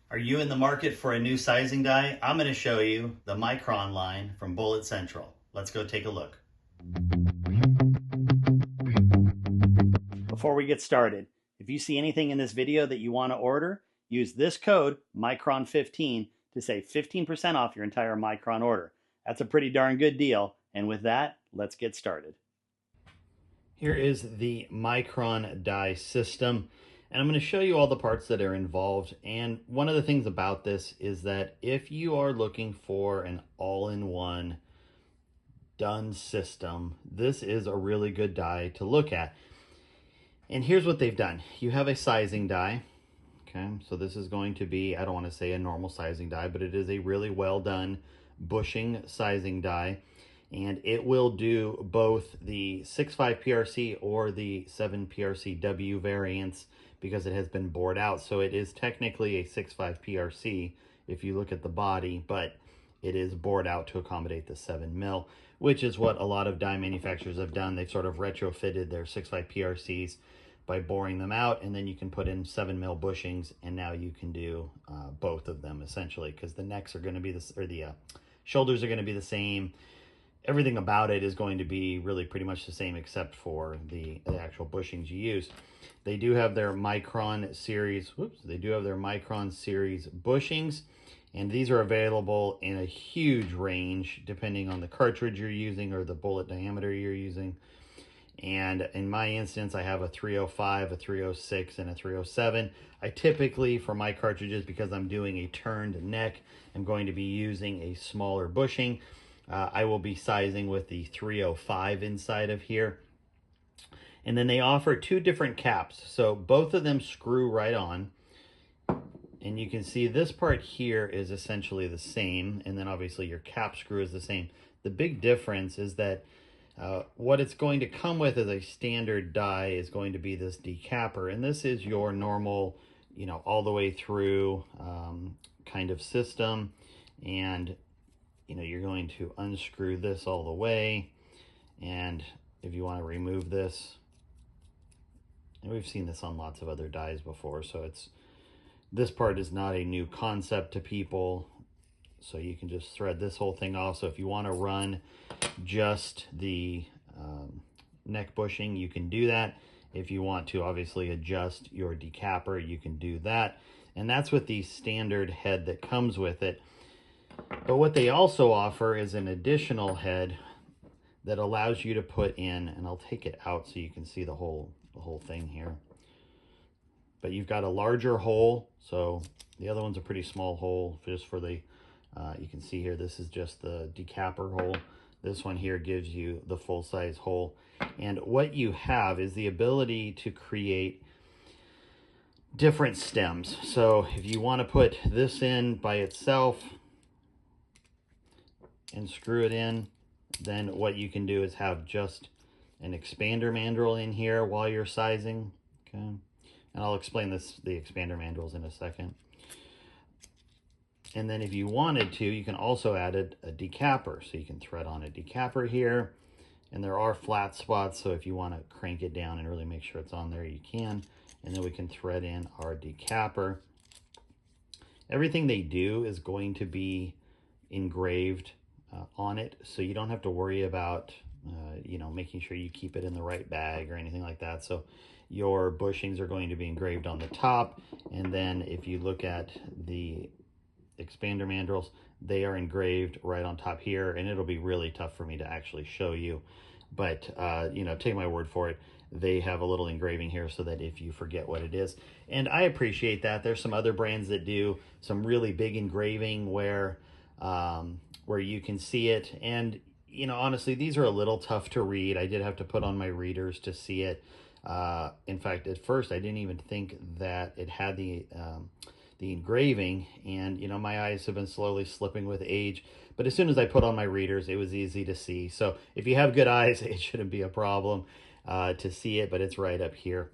Are you in the market for a new sizing die? I'm going to show you the Micron line from Bullet Central. Let's go take a look. Before we get started, if you see anything in this video that you want to order, use this code Micron15 to save 15% off your entire Micron order. That's a pretty darn good deal. And with that, let's get started. Here is the Micron die system, and I'm going to show you all the parts that are involved. And one of the things about this is that if you are looking for an all-in-one done system, this is a really good die to look at. And here's what they've done. You have a sizing die. Okay, so this is going to be, I don't want to say a normal sizing die, but it is a really well done bushing sizing die. And it will do both the 6.5 PRC or the 7 PRCW variants because it has been bored out. So it is technically a 6.5 PRC if you look at the body, but it is bored out to accommodate the 7 mil, which is what a lot of die manufacturers have done. They've sort of retrofitted their 6.5 PRCs by boring them out, and then you can put in 7 mil bushings, and now you can do both of them essentially, because the necks are going to be the shoulders are going to be the same. Everything about it is going to be really pretty much the same except for the actual bushings you use. They do have their Micron series, Micron series bushings, and these are available in a huge range depending on the cartridge you're using or the bullet diameter you're using. And in my instance, I have a 305, a 306, and a 307. I typically, for my cartridges, because I'm doing a turned neck, I'm going to be using a smaller bushing. I will be sizing with the 305 inside of here. And then they offer two different caps. So both of them screw right on. And you can see this part here is essentially the same. And then obviously your cap screw is the same. The big difference is that what it's going to come with as a standard die is going to be this decapper. And this is your normal, all the way through kind of system. And you're going to unscrew this all the way. And if you want to remove this, and we've seen this on lots of other dies before, so this part is not a new concept to people. So you can just thread this whole thing off. So if you want to run just the neck bushing, you can do that. If you want to obviously adjust your decapper, you can do that. And that's with the standard head that comes with it. But what they also offer is an additional head that allows you to put in, and I'll take it out so you can see the whole thing here. But you've got a larger hole, so the other one's a pretty small hole just for the, you can see here, this is just the decapper hole. This one here gives you the full-size hole. And what you have is the ability to create different stems. So if you want to put this in by itself and screw it in, then what you can do is have just an expander mandrel in here while you're sizing. Okay, and I'll explain the expander mandrels in a second. And then if you wanted to, you can also add a decapper. So you can thread on a decapper here, and there are flat spots, so if you want to crank it down and really make sure it's on there, you can. And then we can thread in our decapper. Everything they do is going to be engraved on it, so you don't have to worry about making sure you keep it in the right bag or anything like that. So your bushings are going to be engraved on the top, and then if you look at the expander mandrels, they are engraved right on top here, and it'll be really tough for me to actually show you, but take my word for it, they have a little engraving here so that if you forget what it is. And I appreciate that. There's some other brands that do some really big engraving where you can see it. And, honestly, these are a little tough to read. I did have to put on my readers to see it. In fact, at first, I didn't even think that it had the engraving. And, my eyes have been slowly slipping with age. But as soon as I put on my readers, it was easy to see. So if you have good eyes, it shouldn't be a problem to see it, but it's right up here.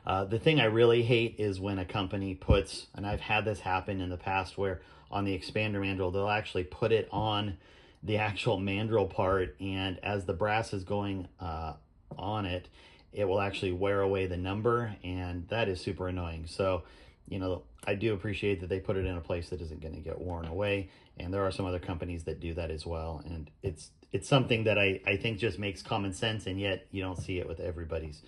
The thing I really hate is when a company puts, and I've had this happen in the past, where on the expander mandrel, they'll actually put it on the actual mandrel part, and as the brass is going on it, it will actually wear away the number, and that is super annoying. So, you know, I do appreciate that they put it in a place that isn't going to get worn away. And there are some other companies that do that as well. And it's something that I think just makes common sense, and yet you don't see it with everybody's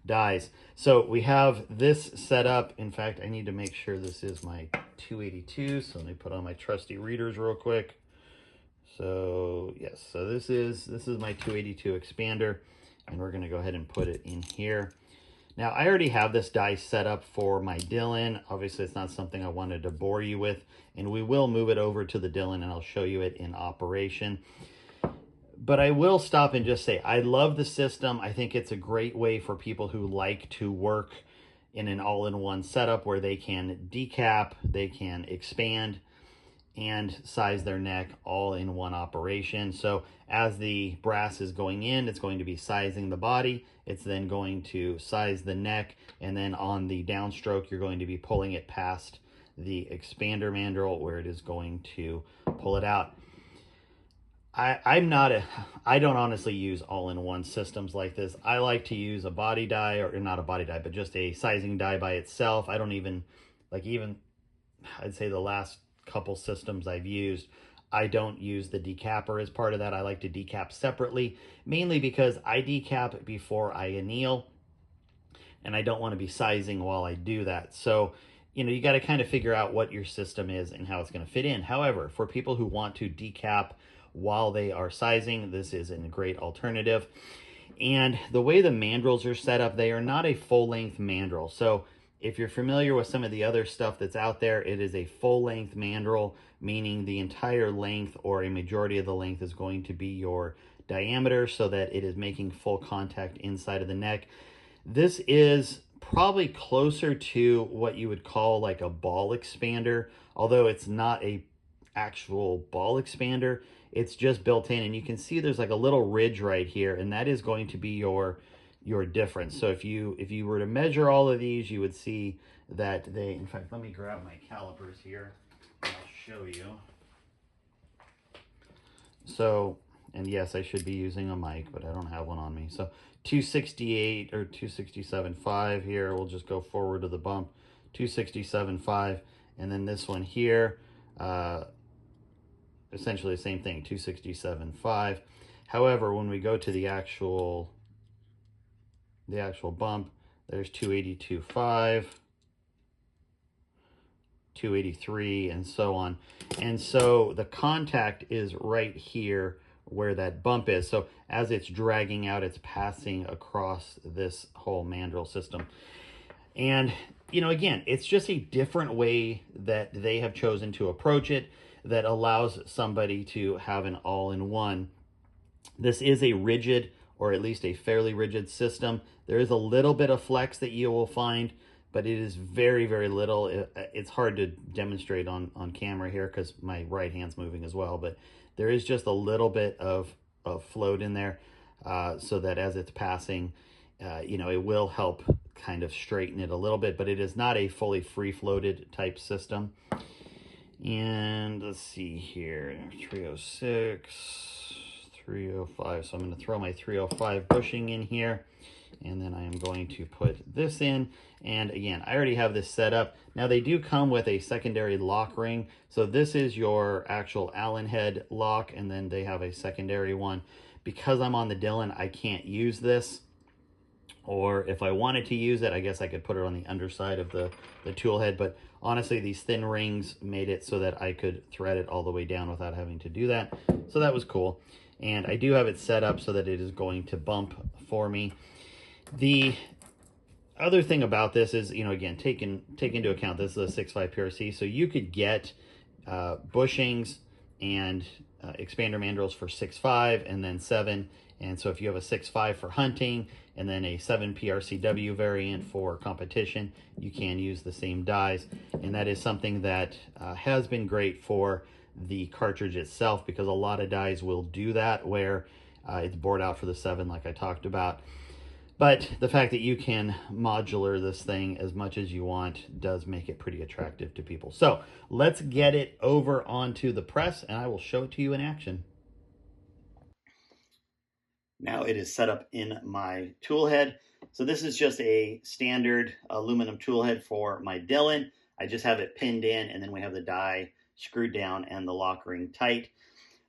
dies. So we have this set up. In fact, I need to make sure this is my 282. So let me put on my trusty readers real quick. So yes, so this is my 282 expander, and we're going to go ahead and put it in here. Now, I already have this die set up for my Dylan. Obviously, it's not something I wanted to bore you with, and we will move it over to the Dylan, and I'll show you it in operation. But I will stop and just say, I love the system. I think it's a great way for people who like to work in an all-in-one setup where they can decap, they can expand, and size their neck all in one operation. So as the brass is going in, it's going to be sizing the body. It's then going to size the neck. And then on the downstroke, you're going to be pulling it past the expander mandrel where it is going to pull it out. I don't honestly use all-in-one systems like this. I like to use a body die, or not a body die, but just a sizing die by itself. I don't even, I'd say the last couple systems I've used, I don't use the decapper as part of that. I like to decap separately, mainly because I decap before I anneal, and I don't want to be sizing while I do that. So, you got to kind of figure out what your system is and how it's going to fit in. However, for people who want to decap while they are sizing, this is a great alternative. And the way the mandrels are set up, they are not a full-length mandrel. So if you're familiar with some of the other stuff that's out there, it is a full-length mandrel, meaning the entire length or a majority of the length is going to be your diameter so that it is making full contact inside of the neck. This is probably closer to what you would call like a ball expander, although it's not a actual ball expander. It's just built in, and you can see there's like a little ridge right here, and that is going to be your difference. So if you were to measure all of these, you would see that they, in fact, let me grab my calipers here and I'll show you. So, and yes, I should be using a mic, but I don't have one on me. So 268 or 267.5 here, we'll just go forward to the bump, 267.5, and then this one here, essentially the same thing, 267.5. However, when we go to the actual bump, there's 282.5, 283, and so on. And so the contact is right here where that bump is. So as it's dragging out, it's passing across this whole mandrel system. And, again, it's just a different way that they have chosen to approach it that allows somebody to have an all-in-one. This is a rigid, or at least a fairly rigid system. There is a little bit of flex that you will find, but it is very, very little. It's hard to demonstrate on camera here because my right hand's moving as well, but there is just a little bit of float in there so that as it's passing, it will help kind of straighten it a little bit, but it is not a fully free-floated type system. And let's see here, 306, 305. So I'm going to throw my 305 bushing in here, and then I am going to put this in. And again, I already have this set up. Now they do come with a secondary lock ring. So this is your actual Allen head lock, and then they have a secondary one. Because I'm on the Dylan, I can't use this. Or if I wanted to use it, I guess I could put it on the underside of the tool head. But honestly, these thin rings made it so that I could thread it all the way down without having to do that. So that was cool. And I do have it set up so that it is going to bump for me. The other thing about this is, again, take into account this is a 6.5 PRC. So you could get bushings and expander mandrels for 6.5 and then 7. And so if you have a 6.5 for hunting and then a 7 PRCW variant for competition, you can use the same dies. And that is something that has been great for the cartridge itself, because a lot of dies will do that where it's bored out for the 7 like I talked about. But the fact that you can modular this thing as much as you want does make it pretty attractive to people. So let's get it over onto the press and I will show it to you in action. Now it is set up in my tool head. So this is just a standard aluminum tool head for my Dylan. I just have it pinned in, and then we have the die screwed down and the lock ring tight.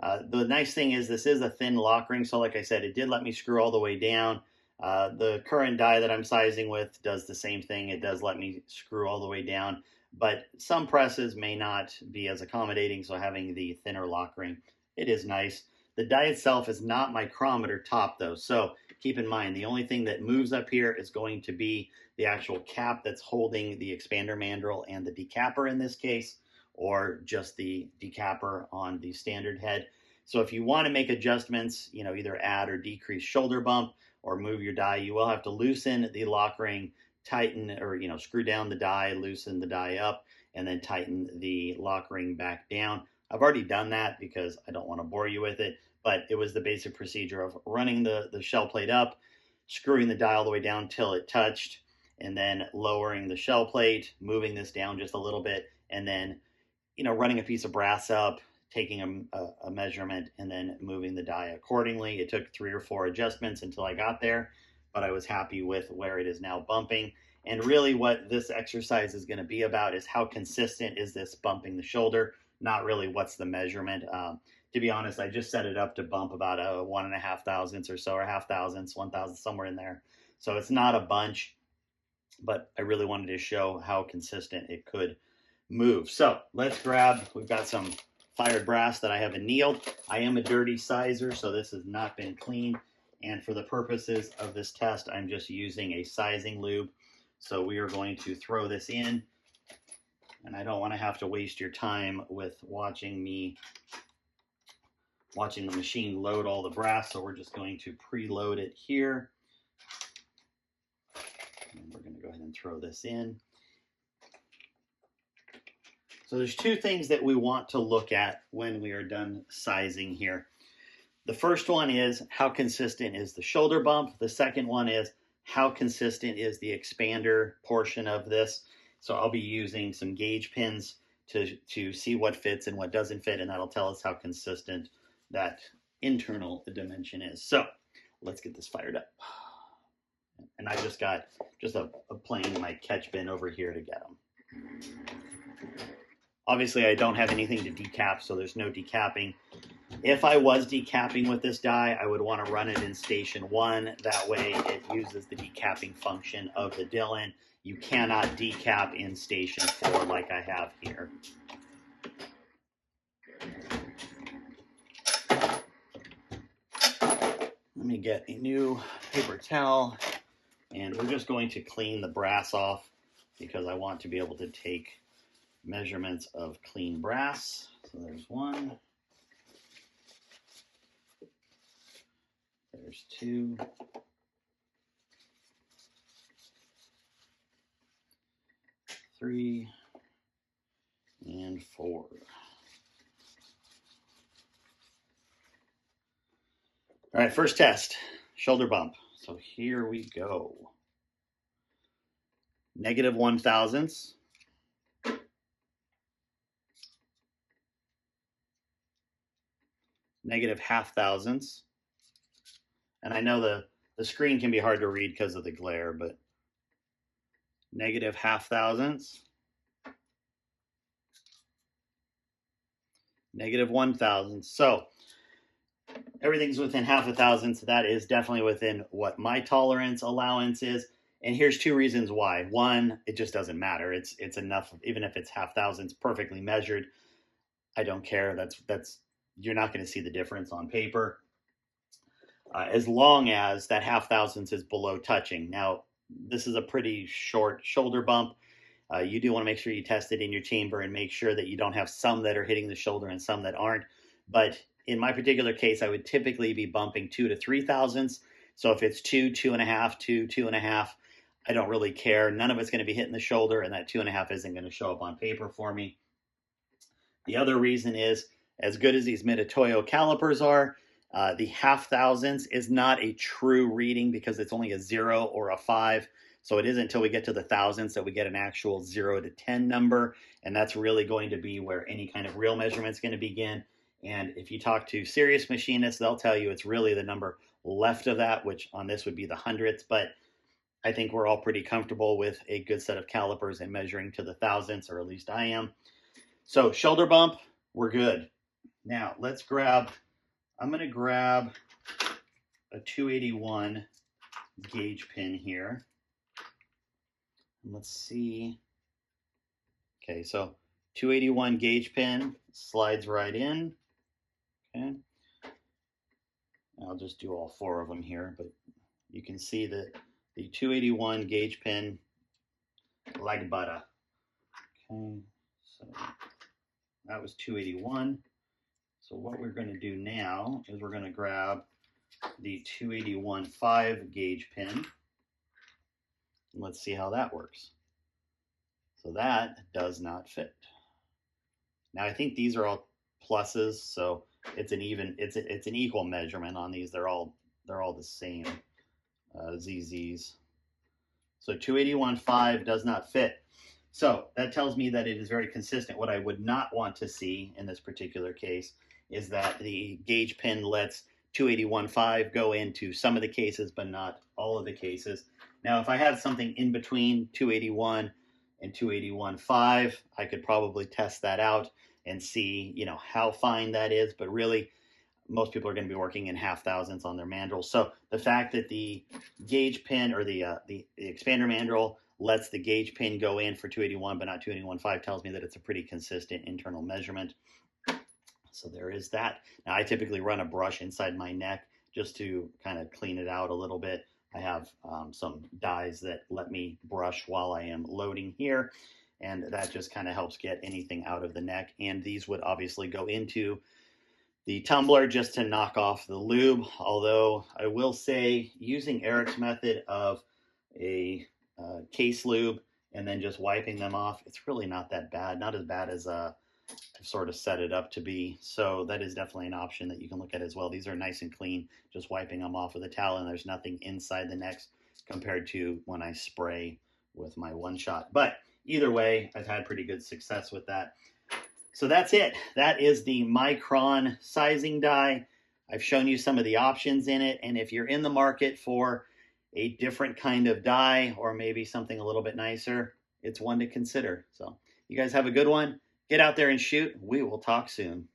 The nice thing is this is a thin lock ring, so like I said, it did let me screw all the way down. The current die that I'm sizing with does the same thing. It does let me screw all the way down, but some presses may not be as accommodating, so having the thinner lock ring, it is nice. The die itself is not micrometer top though, so keep in mind the only thing that moves up here is going to be the actual cap that's holding the expander mandrel and the decapper in this case, or just the decapper on the standard head. So if you want to make adjustments, either add or decrease shoulder bump or move your die, you will have to loosen the lock ring, tighten, or screw down the die, loosen the die up, and then tighten the lock ring back down. I've already done that because I don't want to bore you with it, but it was the basic procedure of running the shell plate up, screwing the die all the way down till it touched, and then lowering the shell plate, moving this down just a little bit, and then running a piece of brass up, taking a measurement, and then moving the die accordingly. It took 3 or 4 adjustments until I got there, but I was happy with where it is now bumping. And really what this exercise is going to be about is how consistent is this bumping the shoulder, not really what's the measurement. To be honest, I just set it up to bump about a 1.5 thousandths or so, or half thousandths, 1,000, somewhere in there. So it's not a bunch, but I really wanted to show how consistent it could move. So let's grab, we've got some fired brass that I have annealed. I am a dirty sizer, so this has not been cleaned. And for the purposes of this test, I'm just using a sizing lube. So we are going to throw this in. And I don't want to have to waste your time with watching the machine load all the brass. So we're just going to preload it here. And we're going to go ahead and throw this in. So there's 2 things that we want to look at when we are done sizing here. The first one is how consistent is the shoulder bump. The second one is how consistent is the expander portion of this. So I'll be using some gauge pins to see what fits and what doesn't fit, and that'll tell us how consistent that internal dimension is. So let's get this fired up. And I just got a plain my catch bin over here to get them. Obviously, I don't have anything to decap, so there's no decapping. If I was decapping with this die, I would want to run it in station 1. That way it uses the decapping function of the Dillon. You cannot decap in station 4 like I have here. Let me get a new paper towel, and we're just going to clean the brass off because I want to be able to take measurements of clean brass. So there's 1. There's 2. 3 and 4. All right, first test, shoulder bump. So here we go. -1 thousandths. -0.5 thousandths. And I know the screen can be hard to read because of the glare, but -0.5 thousandths. -1 thousandths. So everything's within 0.5 thousandths. That is definitely within what my tolerance allowance is. And here's 2 reasons why. 1, it just doesn't matter. It's enough, even if it's 0.5 thousandths perfectly measured. I don't care. That's you're not going to see the difference on paper. As long as that 0.5 thousandths is below touching. Now, this is a pretty short shoulder bump. You do want to make sure you test it in your chamber and make sure that you don't have some that are hitting the shoulder and some that aren't. But in my particular case, I would typically be bumping 2 to 3 thousandths. So if it's 2, 2.5, 2, 2.5, I don't really care. None of it's going to be hitting the shoulder, and that 2.5 isn't going to show up on paper for me. The other reason is, as good as these Mitutoyo calipers are, the 0.5 thousandths is not a true reading because it's only a 0 or a 5. So it isn't until we get to the thousandths that we get an actual 0 to 10 number. And that's really going to be where any kind of real measurement is going to begin. And if you talk to serious machinists, they'll tell you it's really the number left of that, which on this would be the hundredths. But I think we're all pretty comfortable with a good set of calipers and measuring to the thousandths, or at least I am. So shoulder bump, we're good. Now let's grab, I'm going to grab a 281 gauge pin here. And let's see. Okay, so 281 gauge pin slides right in. Okay. I'll just do all 4 of them here, but you can see that the 281 gauge pin like butter. Okay, so that was 281. So what we're going to do now is we're going to grab the 281.5 gauge pin. And let's see how that works. So that does not fit. Now I think these are all pluses, so it's an equal measurement on these. They're all the same ZZs. So 281.5 does not fit. So that tells me that it is very consistent. What I would not want to see in this particular case is that the gauge pin lets 281.5 go into some of the cases, but not all of the cases. Now, if I had something in between 281 and 281.5, I could probably test that out and see, how fine that is. But really, most people are going to be working in half thousandths on their mandrels. So the fact that the gauge pin or the expander mandrel lets the gauge pin go in for 281 but not 281.5 tells me that it's a pretty consistent internal measurement. So there is that. Now I typically run a brush inside my neck just to kind of clean it out a little bit. I have some dies that let me brush while I am loading here, and that just kind of helps get anything out of the neck. And these would obviously go into the tumbler just to knock off the lube, although I will say using Eric's method of a case lube and then just wiping them off, it's really not that bad. Not as bad as I've sort of set it up to be. So that is definitely an option that you can look at as well. These are nice and clean, just wiping them off with a towel, and there's nothing inside the necks compared to when I spray with my one shot. But either way, I've had pretty good success with that. So that's it. That is the Micron sizing die. I've shown you some of the options in it, and if you're in the market for a different kind of die or maybe something a little bit nicer, it's one to consider. So you guys have a good one. Get out there and shoot. We will talk soon.